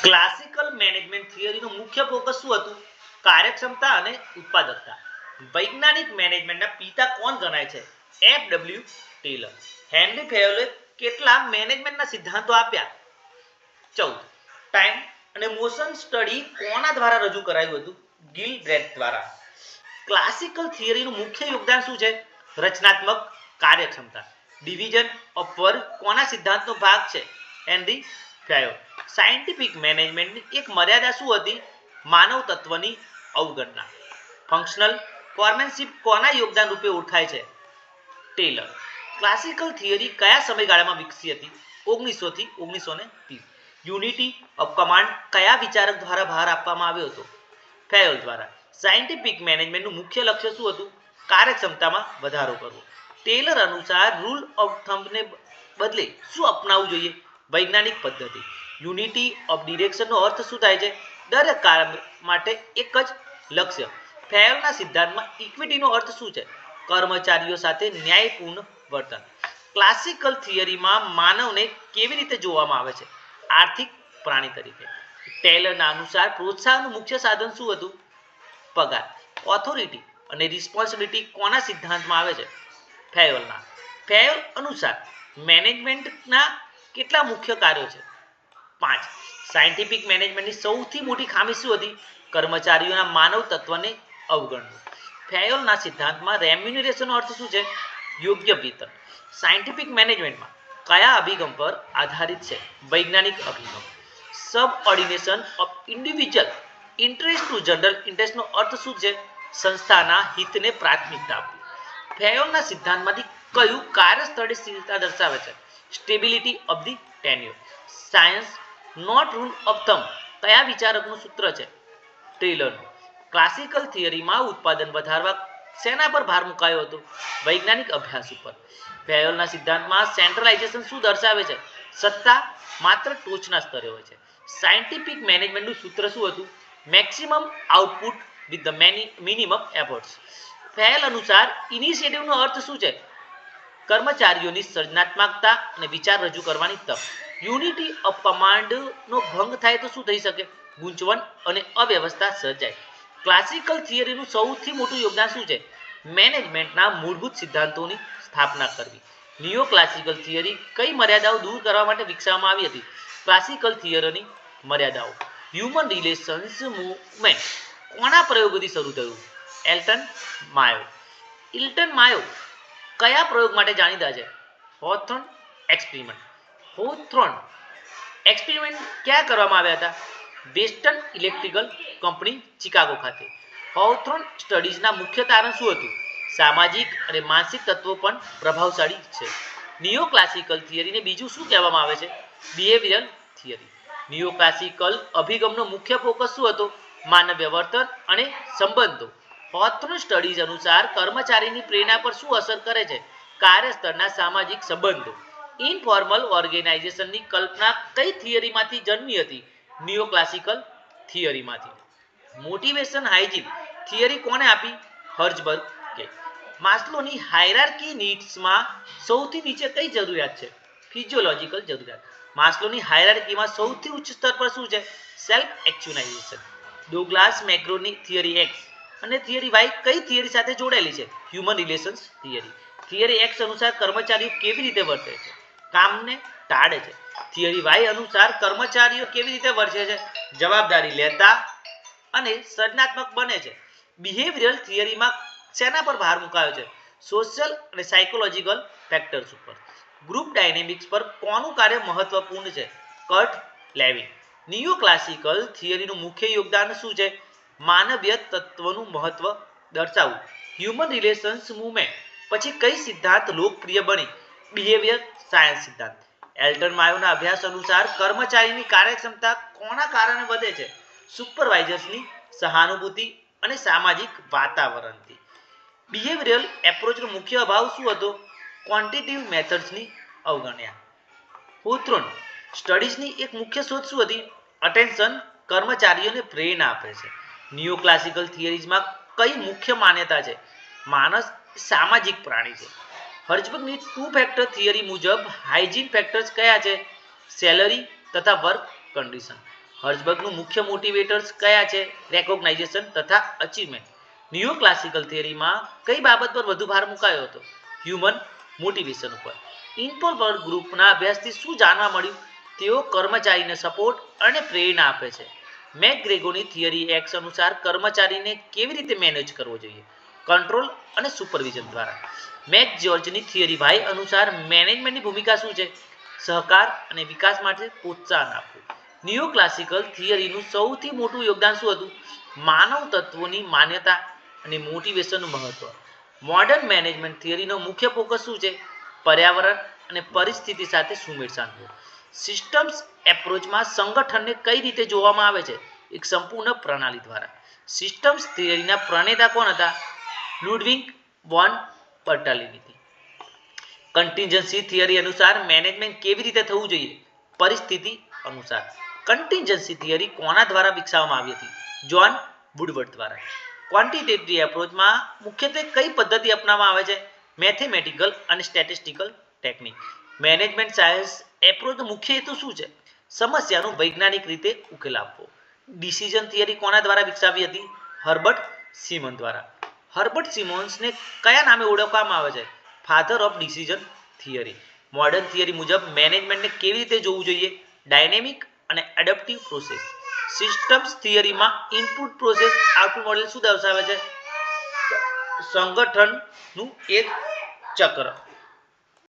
Classical management થિયરીનું મુખ્ય focus શું હતું? કાર્યક્ષમતા અને ઉત્પાદકતા. વૈજ્ઞાનિક મેનેજમેન્ટના પિતા કોણ ગણાય છે? એફ.ડબલ્યુ. ટેલર. હેનરી ફેયોલે કેટલા મેનેજમેન્ટના સિદ્ધાંતો આપ્યા? 14. ટાઈમ અને મોશન સ્ટડી કોના દ્વારા રજૂ કરાયું હતું? ગિલબ્રેથ દ્વારા. ક્લાસિકલ થિયરીનું મુખ્ય યોગદાન શું છે? રચનાત્મક કાર્યક્ષમતા. ડિવિઝન ઓફ વર્ક કોના સિદ્ધાંતનો ભાગ છે? હેનરી ફેયોલ. સાયન્ટિફિક મેનેજમેન્ટની એક મર્યાદા શું હતી? માનવ તત્વની અવગણના. ફંક્શનલ ફોર્મેનશિપ કોના યોગદાન રૂપે ઓળખાય છે? ટેલર. ક્લાસિકલ થિયરી કયા સમયગાળામાં વિકસી હતી? 1900 થી 1930. યુનિટી ઓફ કમાન્ડ કયા વિચારક દ્વારા બહાર આપવામાં આવ્યો હતો? ફેયોલ દ્વારા. સાયન્ટિફિક મેનેજમેન્ટનું મુખ્ય લક્ષ્ય શું હતું? કાર્યક્ષમતામાં વધારો કરવો. ટેલર અનુસાર રૂલ ઓફ થંબને બદલે શું અપનાવવું જોઈએ? વૈજ્ઞાનિક પદ્ધતિ. યુનિટી ઓફ ડિરેક્શનનો અર્થ શું થાય છે? દરેક કાર્ય માટે એક જ લક્ષ્ય. ફેયોલના સિદ્ધાંતમાં ઇક્વિટીનો અર્થ શું છે? કર્મચારીઓ સાથે ન્યાયપૂર્ણ વર્તન. ક્લાસિકલ થિયરીમાં માનવને કેવી રીતે જોવામાં આવે છે? આર્થિક પ્રાણી તરીકે. ટેલરના અનુસાર પ્રોત્સાહનનું મુખ્ય સાધન શું હતું? પગાર. ઓથોરિટી અને રિસ્પોન્સિબિલિટી કોના સિદ્ધાંતમાં આવે છે? ફેયોલના. ફેયોલ અનુસાર મેનેજમેન્ટના કેટલા મુખ્ય કાર્યો છે? 5. સાયન્ટિફિક મેનેજમેન્ટની સૌથી મોટી ખામી શું હતી? કર્મચારીઓના માનવ તત્વને અવગણવું. ફેયોલના સિદ્ધાંતમાં રેમ્યુનરેશનનો અર્થ શું છે? યોગ્ય વેતન. સાયન્ટિફિક મેનેજમેન્ટમાં કયા અભિગમ પર આધારિત છે? વૈજ્ઞાનિક અભિગમ. Subordination of individual interest to general ઇન્ટરેસ્ટનો અર્થ શું છે? સંસ્થાના હિતને પ્રાથમિકતા આપવી. ફેયોલના સિદ્ધાંતમાંથી કયું કાર્યસ્થળે સ્થિરતા દર્શાવે છે? Stability of the tenure. Science not rule of thumb કયા વિચારકનું સૂત્ર છે? ટેલરનું. ક્લાસિકલ થિયરીમાં ઉત્પાદન વધારવા શેના પર ભાર મુકાયો હતો? વૈજ્ઞાનિક અભ્યાસ ઉપર. ફેયોલના સિદ્ધાંતમાં સેન્ટ્રલાઇઝેશન શું દર્શાવે છે? સત્તા માત્ર ટોચના સ્તરે હોય છે. સાયન્ટિફિક મેનેજમેન્ટનું સૂત્ર શું હતું? Maximum output with the minimum efforts. Fayol અનુસાર ઇનિશિયેટિવનો અર્થ શું છે? કર્મચારીઓની સર્જનાત્મકતા અને વિચાર રજૂ કરવાની તક. યુનિટી ઓફ કમાન્ડનો ભંગ થાય તો શું થઈ શકે? ગૂંચવણ અને અવ્યવસ્થા સર્જાય. ક્લાસિકલ થિયરીનું સૌથી મોટું યોગદાન શું છે? મેનેજમેન્ટના મૂળભૂત સિદ્ધાંતોની સ્થાપના કરવી. નિયો ક્લાસિકલ થિયરી કઈ મર્યાદાઓ દૂર કરવા માટે વિકસાવવામાં આવી હતી? ક્લાસિકલ થિયરીની મર્યાદાઓ. હ્યુમન રિલેશન્સ મૂવમેન્ટ કોના પ્રયોગોથી શરૂ થયું? એલ્ટન માયો. ઇલ્ટન માયો કયા પ્રયોગ માટે જાણીતા છે? Hawthorne experiment. હોથોર્ન એક્સપેરિમેન્ટ ક્યાં કરવામાં આવ્યા હતા? વેસ્ટર્ન ઇલેક્ટ્રિકલ કંપની ચિકાગો ખાતે. હોથોર્ન સ્ટડીઝના મુખ્ય તારણ શું હતું? સામાજિક અને માનસિક તત્વો પણ પ્રભાવશાળી છે. નિયો ક્લાસિકલ થિયરીને બીજું શું કહેવામાં આવે છે? Behavioural theory. નિયો ક્લાસિકલ અભિગમનો મુખ્ય ફોકસ શું હતો? માનવીય વર્તન અને સંબંધો. હોથોર્ન સ્ટડીઝ અનુસાર કર્મચારીની પ્રેરણા પર શું અસર કરે છે? કાર્યસ્થળના સામાજિક સંબંધો. ઇનફોર્મલ ઓર્ગેનાઇઝેશનની કલ્પના કઈ થિયરીમાંથી જન્મી હતી? નિયો ક્લાસિકલ થિયરીમાંથી. મોટિવેશન હાઇજીન થિયરી કોણે આપી? હર્ઝબર્ગે. માસ્લોની હાયરાર્કી નીડ્સમાં સૌથી નીચે કઈ જરૂરિયાત છે? ફિઝિયોલોજીકલ જરૂરિયાત. માસ્લોની હાયરાર્કીમાં સૌથી ઉચ્ચ સ્તર પર શું છે? સેલ્ફ એક્ચ્યુઅલાઇઝેશન. ડોગ્લાસ મેક્રોની થિયરી એક્સ અને થિયરી વાય કઈ થિયરી સાથે જોડાયેલી છે? Human relations theory. Theory x અનુસાર કર્મચારીઓ કેવી રીતે વર્તે છે? કામને ટાળે છે. થિયરી વાય અનુસાર કર્મચારીઓ કેવી રીતે વર્તે છે? જવાબદારી લેતા અને સર્જનાત્મક બને છે. બિહેવિયરલ થિયરીમાં શેના પર ભાર મુકાયો છે? સોશિયલ અને સાયકોલોજીકલ ફેક્ટર્સ ઉપર. ગ્રુપ ડાયનેમિક્સ પર કોનું કાર્ય મહત્વપૂર્ણ છે? Kurt Levin. નિયો ક્લાસિકલ થિયરીનું મુખ્ય યોગદાન શું છે? માનવીય તત્વનું મહત્વ દર્શાવવું. હ્યુમન રિલેશન્સ મૂવમેન્ટ પછી કઈ સિદ્ધાંત લોકપ્રિય બની? બિહેવિયર સાયન્સ સિદ્ધાંત. એલ્ટન માયોના અભ્યાસ અનુસાર કર્મચારીની કાર્યક્ષમતા કોના કારણે વધે છે? સુપરવાઇઝર્સની સહાનુભૂતિ અને સામાજિક વાતાવરણથી. બિહેવિયરલ એપ્રોચનો મુખ્ય અભાવ શું હતો? ક્વોન્ટિટેટિવ મેથડ્સની અવગણના. હોથોર્ન સ્ટડીઝની એક મુખ્ય શોધ શું હતી? અટેન્શન કર્મચારીઓને પ્રેરણા આપે છે. નિયો ક્લાસિકલ થિયરીઝમાં કઈ મુખ્ય માન્યતા છે? માણસ સામાજિક પ્રાણી છે. હર્ઝબર્ગની 2 ફેક્ટર થિયરી મુજબ હાઇજીન ફેક્ટર્સ કયા છે? સેલરી તથા વર્ક કન્ડિશન. હર્ઝબર્ગનું મુખ્ય મોટિવેટર્સ કયા છે? રેકોગ્નાઇઝેશન તથા અચીવમેન્ટ. નિયો ક્લાસિકલ થિયરીમાં કઈ બાબત પર વધુ ભાર મુકાયો હતો? હ્યુમન મોટિવેશન ઉપર. ઇન્ફોબર્ગ ગ્રુપના અભ્યાસથી શું જાણવા મળ્યું? તેઓ કર્મચારીને સપોર્ટ અને પ્રેરણા આપે છે. મેકગ્રેગોરની થિયરી એક્સ અનુસાર કર્મચારીને કેવી રીતે મેનેજ કરવો જોઈએ? કંટ્રોલ અને સુપરવિઝન દ્વારા. મેક જ્યોર્જની થિયરી વાય અનુસાર મેનેજમેન્ટની ભૂમિકા શું છે? સહકાર અને વિકાસ માટે પ્રોત્સાહન આપવું. નિયો ક્લાસિકલ થિયરીનું સૌથી મોટું યોગદાન શું હતું? માનવ તત્વોની માન્યતા અને મોટિવેશનનું મહત્વ. મોડર્ન મેનેજમેન્ટ થિયરીનો મુખ્ય ફોકસ શું છે? પર્યાવરણ અને પરિસ્થિતિ સાથે સુમેળ સાધવો. સિસ્ટમ્સ એપ્રોચમાં સંગઠનને કઈ રીતે જોવામાં આવે છે? એક સંપૂર્ણ પ્રણાલી દ્વારા. સિસ્ટમ્સ થિયરીના પ્રણેતા કોણ હતા? Ludwig von બર્ટાલિની. કન્ટિન્જન્સી થિયરી અનુસાર મેનેજમેન્ટ કેવી રીતે થવું જોઈએ? પરિસ્થિતિ અનુસાર. કન્ટિન્જન્સી થિયરી કોના દ્વારા વિકસાવવામાં આવી હતી? જ્હોન વુડવર્ડ દ્વારા. ક્વોન્ટિટેટિવ એપ્રોચમાં મુખ્યત્વે કઈ પદ્ધતિ અપનાવવામાં આવે છે? મેથેમેટિકલ અને સ્ટેટિસ્ટિકલ ટેકનિક. મેનેજમેન્ટ સાયન્સ એપ્રોચનો મુખ્ય હેતુ શું છે? સમસ્યાનો વૈજ્ઞાનિક રીતે ઉકેલ આપવો. ડિસિઝન થિયરી કોના દ્વારા વિકસાવી હતી? હર્બર્ટ સિમન દ્વારા. હર્બર્ટ સિમોન્સને કયા નામે ઓળખવામાં આવે છે? Father of decision theory. Modern theory મુજબ મેનેજમેન્ટને કેવી રીતે જોવું જોઈએ? ડાયનેમિક અને એડપ્ટિવ પ્રોસેસ. સિસ્ટમ્સ થિયરીમાં ઇનપુટ પ્રોસેસ આઉટપુટ મોડેલ શું દર્શાવે છે? સંગઠનનું એક ચક્ર.